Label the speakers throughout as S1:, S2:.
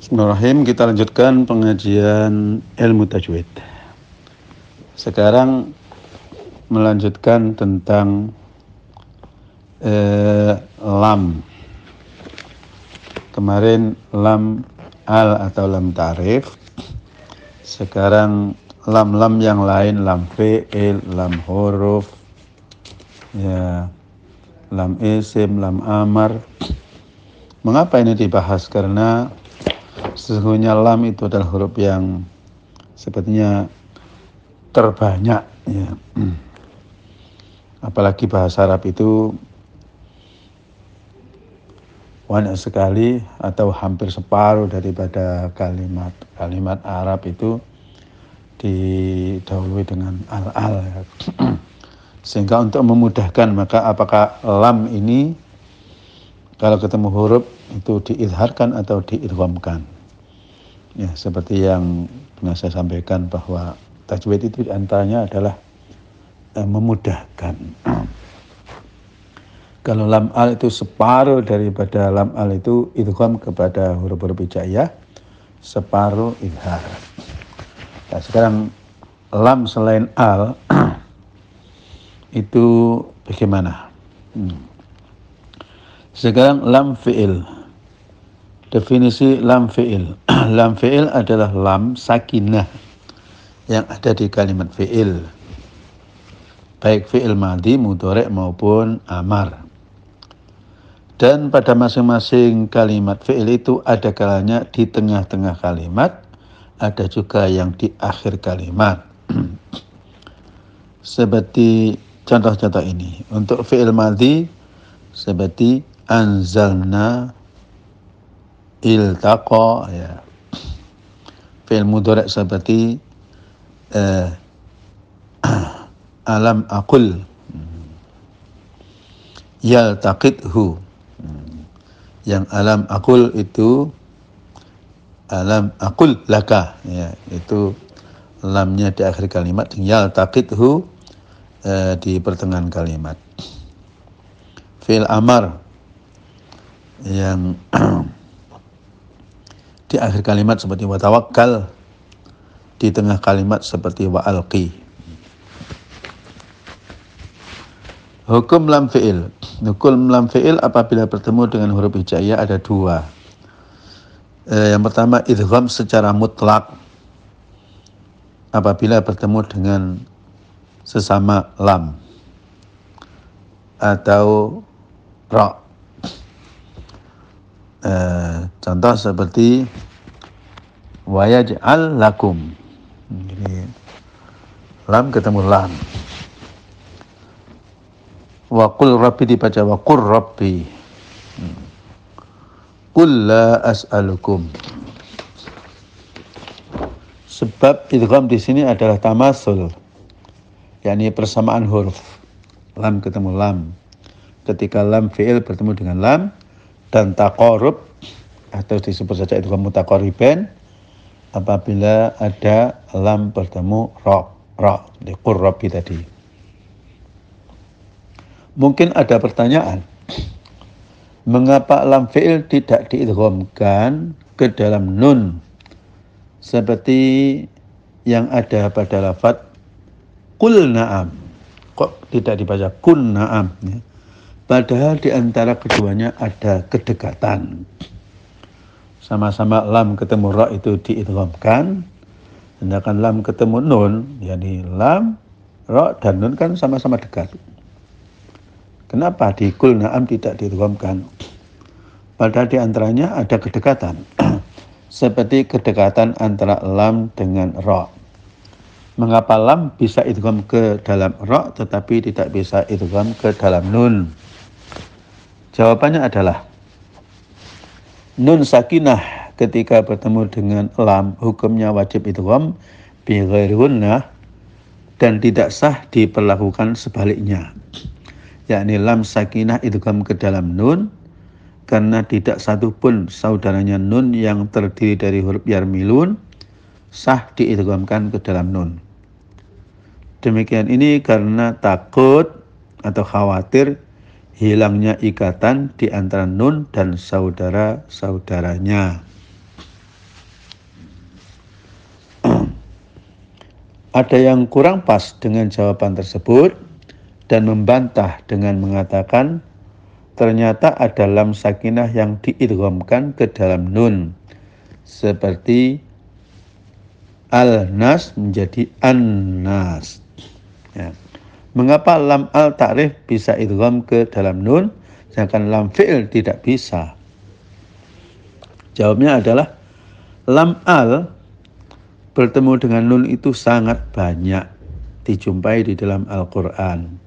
S1: Bismillahirrahmanirrahim. Kita lanjutkan pengajian ilmu tajwid. Sekarang melanjutkan tentang lam. Kemarin lam al atau lam ta'rif. Sekarang lam-lam yang lain, lam fi'il, lam huruf, ya, lam isim, lam amar. Mengapa ini dibahas? Karena sesungguhnya lam itu adalah huruf yang sepertinya terbanyak, ya. Apalagi bahasa Arab itu banyak sekali atau hampir separuh daripada kalimat Arab itu didahului dengan al-al, ya. Sehingga untuk memudahkan, maka apakah lam ini kalau ketemu huruf itu diidharkan atau diidghamkan? Ya, seperti yang pernah saya sampaikan bahwa tajwid itu diantaranya adalah memudahkan. Kalau lam al itu separuh daripada lam al itu idgham kepada huruf-huruf hijaiyah, separuh idhar. Nah, sekarang lam selain al itu bagaimana? Sekarang lam fi'il. Definisi lam fi'il. Lam fi'il adalah lam sakinah yang ada di kalimat fi'il. Baik fi'il madhi, mudhari' maupun amar. Dan pada masing-masing kalimat fi'il itu ada kalanya di tengah-tengah kalimat, ada juga yang di akhir kalimat. Seperti contoh-contoh ini. Untuk fi'il madhi seperti anzalna, iltaqa, ya. Fi'il mudhari' seperti alam aqul, yaltaqithu. Yang alam aqul itu alam aqul laka, ya, itu lamnya di akhir kalimat, yaltaqithu di pertengahan kalimat. Fi'il amar yang di akhir kalimat seperti wa tawakkal, di tengah kalimat seperti wa alqi. Hukum lam fi'il. Hukum lam fi'il apabila bertemu dengan huruf hijaiyah ada dua. Yang pertama idgham secara mutlak apabila bertemu dengan sesama lam atau ra. Contoh seperti wa yaj'al lakum. Jadi lam ketemu lam. Wa qul rabbi dibaca wa qur rabbi. Qul la as'alukum. Sebab idgham di sini adalah tamasul, yakni persamaan huruf. Lam ketemu lam. Ketika lam fi'il bertemu dengan lam, dan taqarrub atau disebut saja idgham mutaqarribain apabila ada lam bertemu ra di qur rabbi tadi. Mungkin ada pertanyaan, mengapa lam fi'il tidak diidghamkan ke dalam nun seperti yang ada pada lafaz qul na'am? Kok tidak dibaca kun na'am, ya? Padahal di antara keduanya ada kedekatan. Sama-sama lam ketemu ra itu diidghamkan, sedangkan lam ketemu nun, yakni lam, ra dan nun kan sama-sama dekat. Kenapa di kul na'am tidak diidghamkan? Padahal di antaranya ada kedekatan. Seperti kedekatan antara lam dengan ra. Mengapa lam bisa idgham ke dalam ra tetapi tidak bisa idgham ke dalam nun? Jawabannya adalah nun sakinah ketika bertemu dengan lam hukumnya wajib idgham bi ghairi gunnah dan tidak sah diperlakukan sebaliknya. Yakni lam sakinah idgham ke dalam nun karena tidak satu pun saudaranya nun yang terdiri dari huruf yarmilun sah diidghamkan ke dalam nun. Demikian ini karena takut atau khawatir hilangnya ikatan di antara nun dan saudara-saudaranya. Ada yang kurang pas dengan jawaban tersebut dan membantah dengan mengatakan ternyata ada lam sakinah yang diidghamkan ke dalam nun, seperti al-nas menjadi an-nas. Ya. Mengapa lam al-ta'rif bisa idgham ke dalam nun, sedangkan lam fi'il tidak bisa? Jawabnya adalah lam al bertemu dengan nun itu sangat banyak dijumpai di dalam Al-Quran.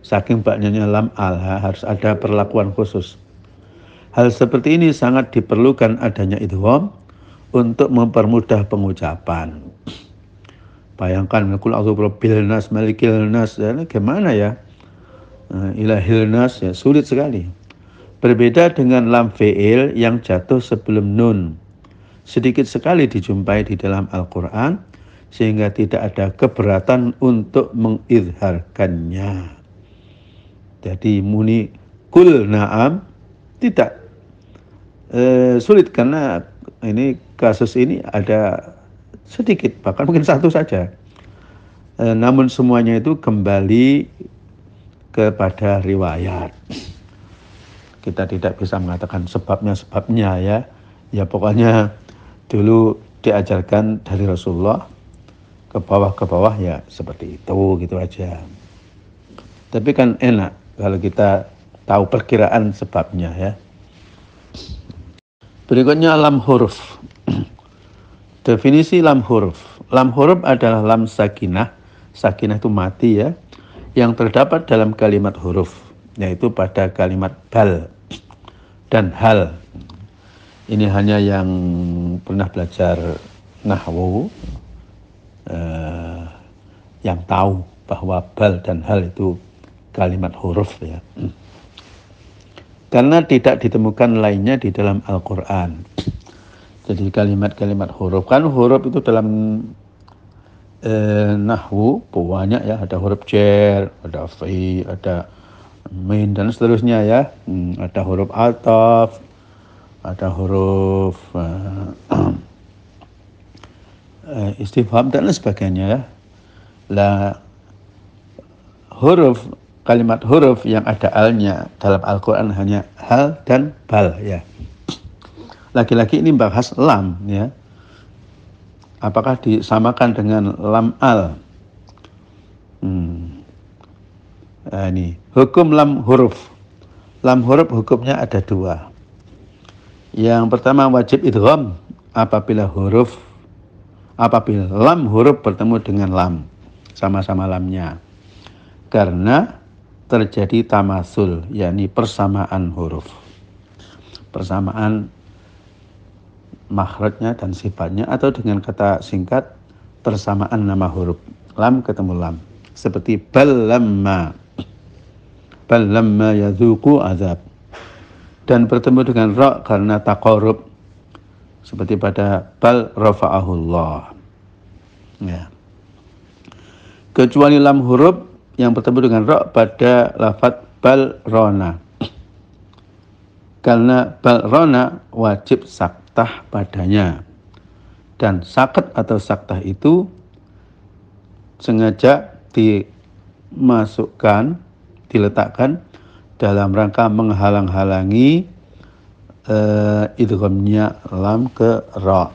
S1: Saking banyaknya lam al, harus ada perlakuan khusus. Hal seperti ini sangat diperlukan adanya idgham untuk mempermudah pengucapan. Bayangkan, qul a'udzu birabbil nas, malikil nas, gimana ya? Ilahil nas, ya sulit sekali. Berbeda dengan lam fi'il yang jatuh sebelum nun. Sedikit sekali dijumpai di dalam Al-Quran, sehingga tidak ada keberatan untuk mengizharkannya. Jadi muni kul na'am tidak sulit, karena ini kasus ini ada sedikit, bahkan mungkin satu saja. Namun semuanya itu kembali kepada riwayat. Kita tidak bisa mengatakan sebabnya ya. Ya pokoknya dulu diajarkan dari Rasulullah ke bawah ya seperti itu, gitu aja. Tapi kan enak kalau kita tahu perkiraan sebabnya ya. Berikutnya lam huruf. Definisi lam huruf. Lam huruf adalah lam sakinah. Sakinah itu mati ya. Yang terdapat dalam kalimat huruf, yaitu pada kalimat bal dan hal. Ini hanya yang pernah belajar nahwu yang tahu bahwa bal dan hal itu kalimat huruf ya. Karena tidak ditemukan lainnya di dalam Al-Quran. Jadi kalimat-kalimat huruf, kan huruf itu dalam nahwu banyak ya, ada huruf jar, ada fi, ada min dan seterusnya ya. Ada huruf ataf, ada huruf istifham dan sebagainya ya. Lah huruf, kalimat huruf yang ada alnya dalam Al-Quran hanya hal dan bal ya. Lagi-lagi ini bahas lam ya. Apakah disamakan dengan lam al? Ini hukum lam huruf. Lam huruf hukumnya ada dua. Yang pertama wajib idgham apabila lam huruf bertemu dengan lam, sama-sama lamnya. Karena terjadi tamasul, yakni persamaan huruf. Persamaan makhrajnya dan sifatnya, atau dengan kata singkat persamaan nama huruf. Lam ketemu lam. Seperti bal lamma yadzuqu azab. Dan bertemu dengan ra karena taqarrub. Seperti pada bal rafa'ahullah. Ya. Kecuali lam huruf yang bertemu dengan ra pada lafaz bal rona. Karena bal rona wajib saktah padanya. Dan sakat atau saktah itu sengaja diletakkan dalam rangka menghalang-halangi idghamnya lam ke ra.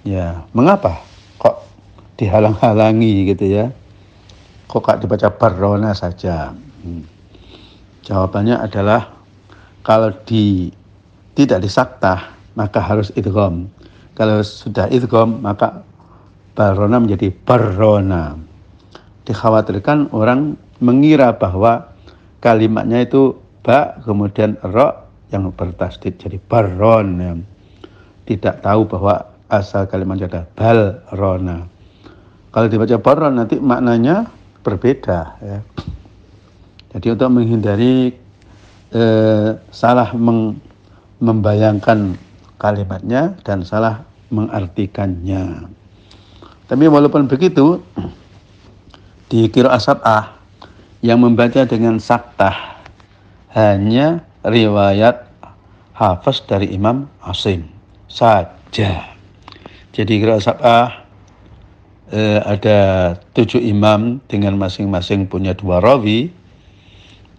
S1: Ya, mengapa kok dihalang-halangi gitu ya? Kok gak dibaca barrona saja? Jawabannya adalah kalau tidak disaktah maka harus idgham. Kalau sudah idgham maka barrona menjadi barrona. Dikhawatirkan orang mengira bahwa kalimatnya itu ba kemudian ra yang bertasdid jadi barron ya. Tidak tahu bahwa asal kalimatnya adalah balrona. Kalau dibaca barron nanti maknanya berbeda ya. Jadi untuk menghindari salah membayangkan kalimatnya dan salah mengartikannya. Tapi walaupun begitu, di qiraah sab'ah yang membaca dengan saktah hanya riwayat Hafs dari Imam Asim saja. Jadi qiraah sab'ah ada 7 imam dengan masing-masing punya 2 rawi,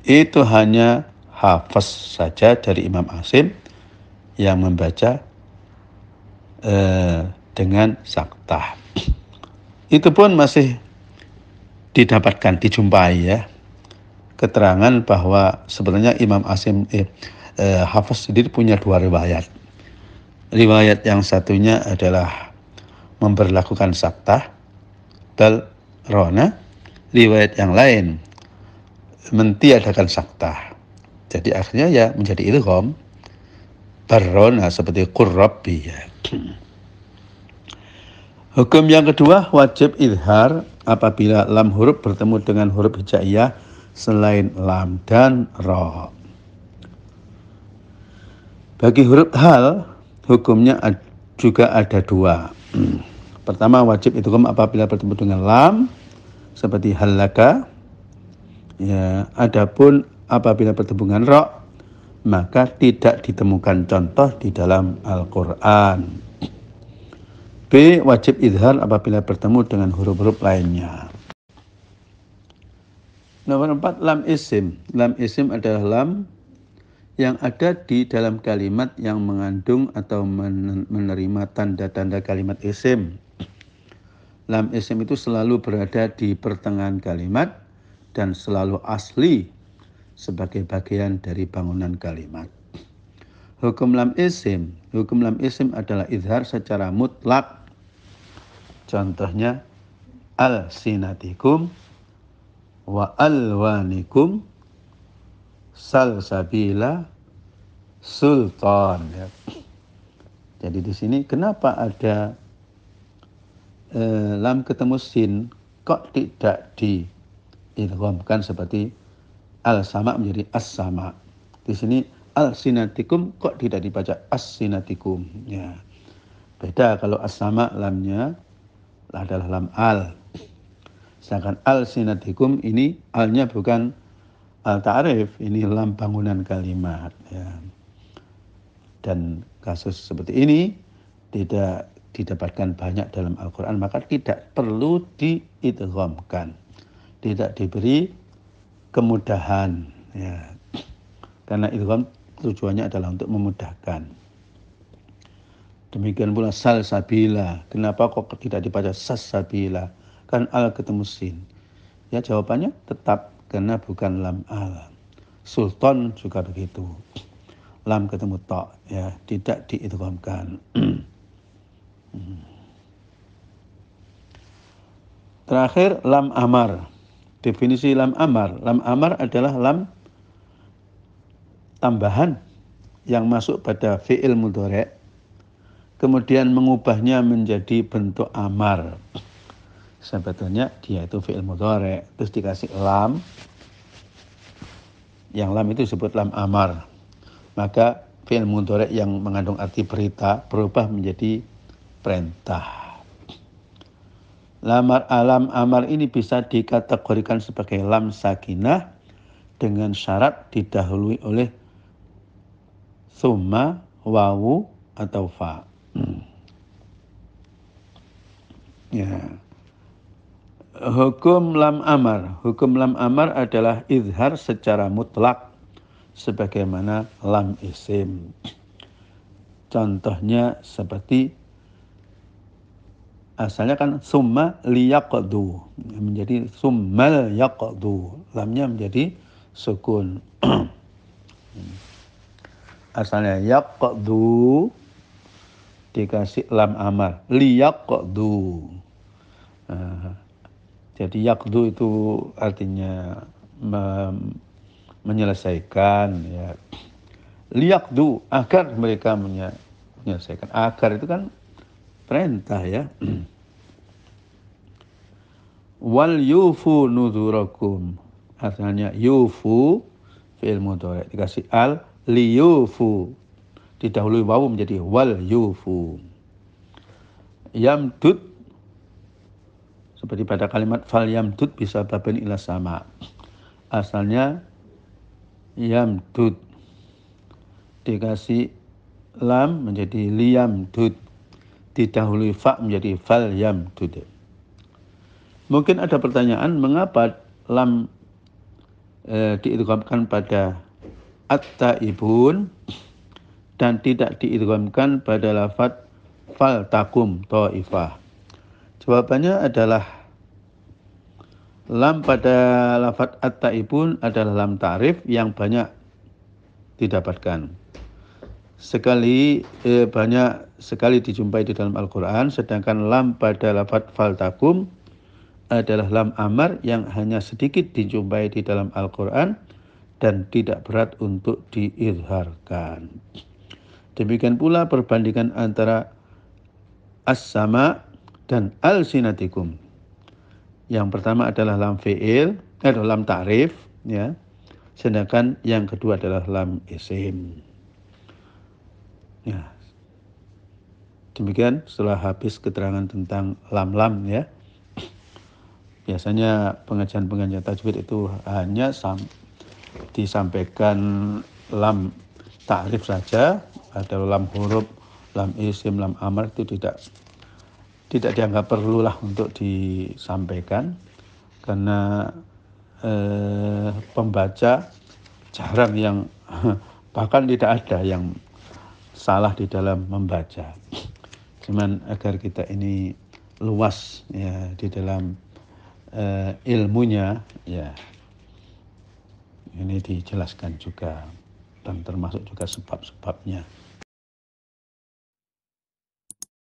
S1: itu hanya hafaz saja dari Imam Asim yang membaca dengan saktah. Itu pun masih didapatkan, dijumpai ya, keterangan bahwa sebenarnya Imam Asim Hafiz sendiri punya 2 riwayat. Riwayat yang satunya adalah memberlakukan saktah dal rona, riwayat yang lain mentiadakan saktah. Jadi akhirnya ya menjadi idgham barrona seperti qurrabbi ya. Hukum yang kedua, wajib idhar apabila lam huruf bertemu dengan huruf hijaiyah selain lam dan ra. Bagi huruf hal, hukumnya juga ada 2. Pertama, wajib idgham apabila bertemu dengan lam seperti halaka. Ya, adapun apabila bertemu dengan ra, maka tidak ditemukan contoh di dalam Al-Qur'an. B. Wajib idhar apabila bertemu dengan huruf-huruf lainnya. Nomor 4, lam isim. Lam isim adalah lam yang ada di dalam kalimat yang mengandung atau menerima tanda-tanda kalimat isim. Lam isim itu selalu berada di pertengahan kalimat dan selalu asli sebagai bagian dari bangunan kalimat. Hukum lam isim adalah idhar secara mutlak. Contohnya al-sinatikum wa alwanikum salsabila sultan ya. Jadi di sini kenapa ada lam ketemu sin kok tidak diidghamkan seperti al-sama menjadi as-sama. Di sini al-sinatikum kok tidak dibaca as-sinatikum ya. Beda kalau as-sama lamnya adalah lam al. Sedangkan al-sinatikum ini alnya bukan al-ta'rif, ini lam bangunan kalimat ya. Dan kasus seperti ini tidak didapatkan banyak dalam Al-Qur'an, maka tidak perlu diidghamkan. Tidak diberi kemudahan ya. Karena idgham tujuannya adalah untuk memudahkan. Demikian pula salsabila. Kenapa kok tidak dibaca sasabila? Kan al ketemu sin. Ya jawabannya tetap karena bukan lam al. Sultan juga begitu. Lam ketemu ta ya, tidak diidghamkan. Terakhir lam amar. Definisi lam amar. Lam amar adalah lam tambahan yang masuk pada fi'il mudhari' kemudian mengubahnya menjadi bentuk amar. Sebetulnya dia itu fi'il mudhari', terus dikasih lam. Yang lam itu disebut lam amar. Maka fi'il mudhari' yang mengandung arti perintah berubah menjadi perintah. Lam amar ini bisa dikategorikan sebagai lam sakinah dengan syarat didahului oleh summa, wawu, atau fa. Ya. Hukum lam amar adalah izhar secara mutlak sebagaimana lam isim. Contohnya seperti asalnya kan summa liyaqdu, menjadi summal yaqdu, lamnya menjadi sukun. Asalnya yaqdu dikasih lam amar liyaqdu. Jadi yaqdu itu artinya menyelesaikan ya. Liyaqdu agar mereka menyelesaikan. Agar itu kan perintah ya. Wal yufu nuzurakum. Asalnya yufu fi'il mudhari' dikasih al liyufu. Didahului wawu menjadi wal yufu. Yamdud seperti pada kalimat fal yamdud bisa babin ila sama. Asalnya yamdud dikasih lam menjadi liyamdud. Didahului fa menjadi fal yamdud. Mungkin ada pertanyaan, mengapa lam diidghamkan pada at-taibun dan tidak diidghamkan pada lafaz fal takum taifah? Jawabannya adalah lam pada lafaz at-taibun adalah lam ta'rif yang banyak didapatkan. Banyak sekali dijumpai di dalam Al-Quran, sedangkan lam pada lafaz fal takum adalah lam amar yang hanya sedikit dijumpai di dalam Al-Quran dan tidak berat untuk diizharkan. Demikian pula perbandingan antara as-sama dan al-sinatikum. Yang pertama adalah lam fi'il, lam ta'rif, ya. Sedangkan yang kedua adalah lam isim. Ya. Demikian setelah habis keterangan tentang lam-lam, ya. Biasanya pengajian-pengajian tajwid itu hanya disampaikan lam ta'rif saja, ada lam huruf, lam isim, lam amar itu tidak dianggap perlulah untuk disampaikan karena pembaca jarang yang bahkan tidak ada yang salah di dalam membaca. Cuman agar kita ini luas ya di dalam ilmunya, ya ini dijelaskan juga dan termasuk juga sebab-sebabnya.